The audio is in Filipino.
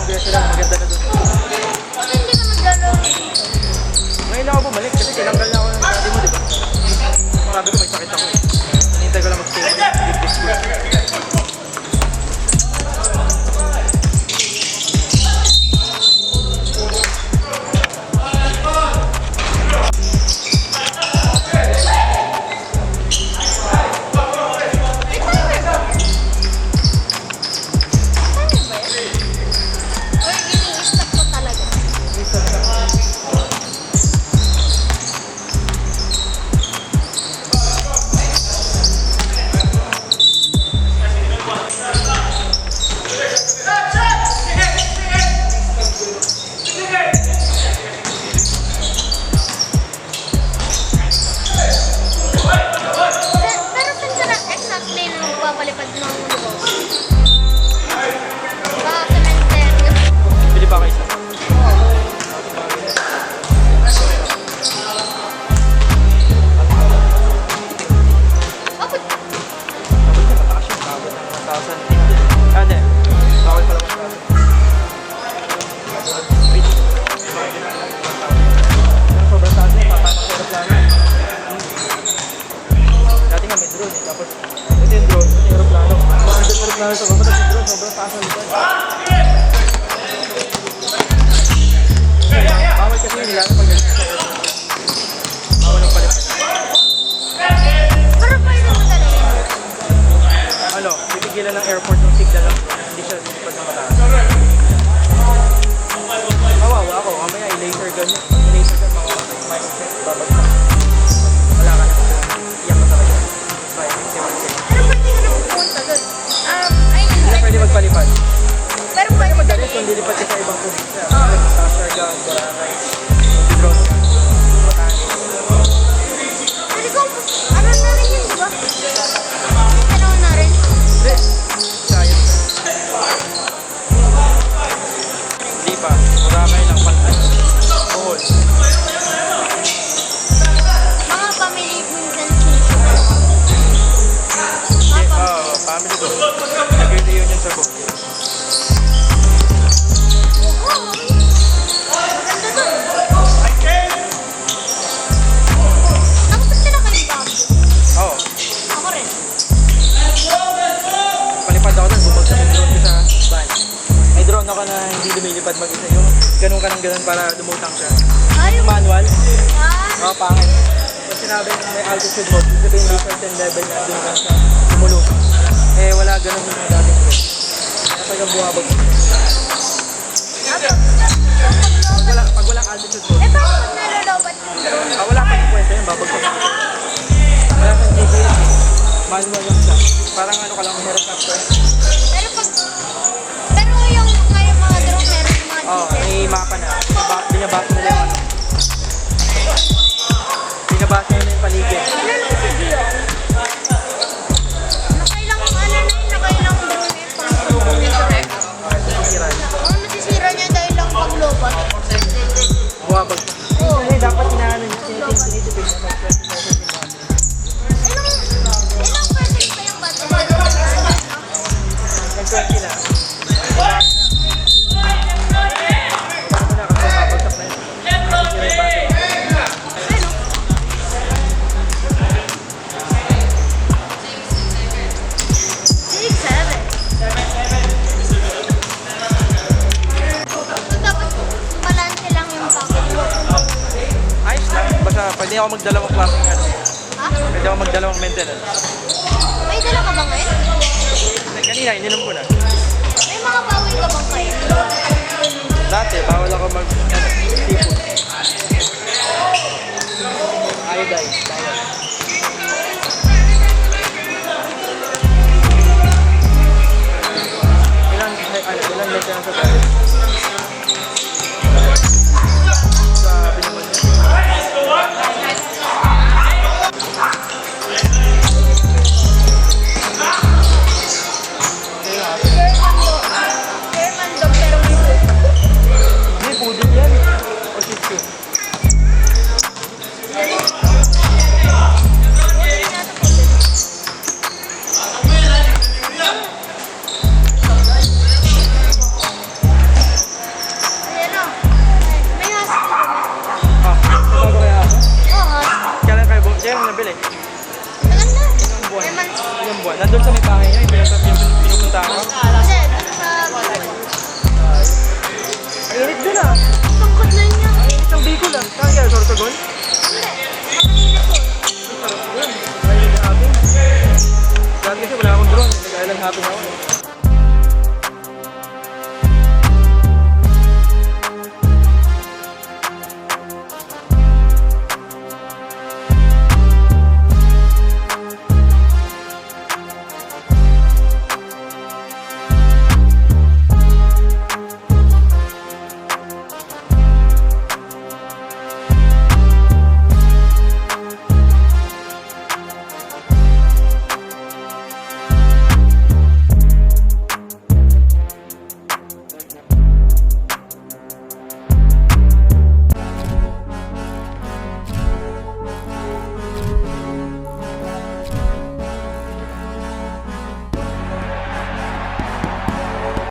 beses lang, maganda na doon. Bakit hindi ka maglalaro? Ngayon ako bumalik kasi tinanggal na ako ng daddy mo, di ba? Sabi ko may sakit ako eh. Hinintay ko lang mag-stay with this school. Bawal kasi yun nila pag bawal ang palipad. Pero pwede mo talaga. Ano, pipigilan ng airport ng signal lang. Hindi siya lumipad ng mataas. Kawawa ako, mamaya i-laser gun yun. I-laser gun, makawawa yung mindset, babagsak. Wala ka na. Iyak ka talaga. Bye, Pero pwede ka na pupunta doon. Hindi pwede magpalipad. Pero pwede Madalis kung lilipat ka sa ibang probinsya. Sarga, Boracay, Drone ka, Batanes. Pwede ko, ano na rin yun, di ba? Ano na rin? Hindi. Science. Hindi pa. Boracay lang. Bohol. Mga family minsan siya. Family ko. Nag-reunion sa Bohol. Drone ako na hindi lumilipad mag-isa yung ganun ka ng ganun para lumutang siya. Yung manual, pangit. Kung sinabi ng may altitude mode, sabihin may certain level na doon ka sa lumulutang. Eh wala ganun yung mga dating drone. Kaya talagang buhabag. Pag walang altitude mode. Eh bakit pag nalolobat yung drone? Wala kang kwento yun, babagsak. Wala kang GPS. Manual lang siya. Parang ano ka lang, helicopter. May mapa na. Binabasa nila yung ano. Binabasa nila yung paligid. Nakailang drone eh. Nasisira niya. Nasisira niya dahil lang paglobat. Buwabag. Kasi dapat inaano niya. Tinitipid na Ilang percent pa yung battery? Nag-20 na. Pwede ako magdalawang klaseng ano. Ha? Pwede ako magdalawang maintenance. May dala ka ba ngayon? Kanina, ininom ko na. May mga bawal ka bang kayo? Dati, bawal ako seafood. Iodine, bawal. Ilan maintenance sa dati? Sabi naman niya. German dog pero may Nandun sa may bahay niya, yung pinupunta ko. Hindi, dito sa bahay. Ang init din ah. Tungkod na niya. Ang init ng Bicol ah. Saan kaya? Sorsogon? Hindi. Makanina po. Sarap yun. Ay, hindi natin. Dati kasi wala akong drone. Nag-island hopping ako.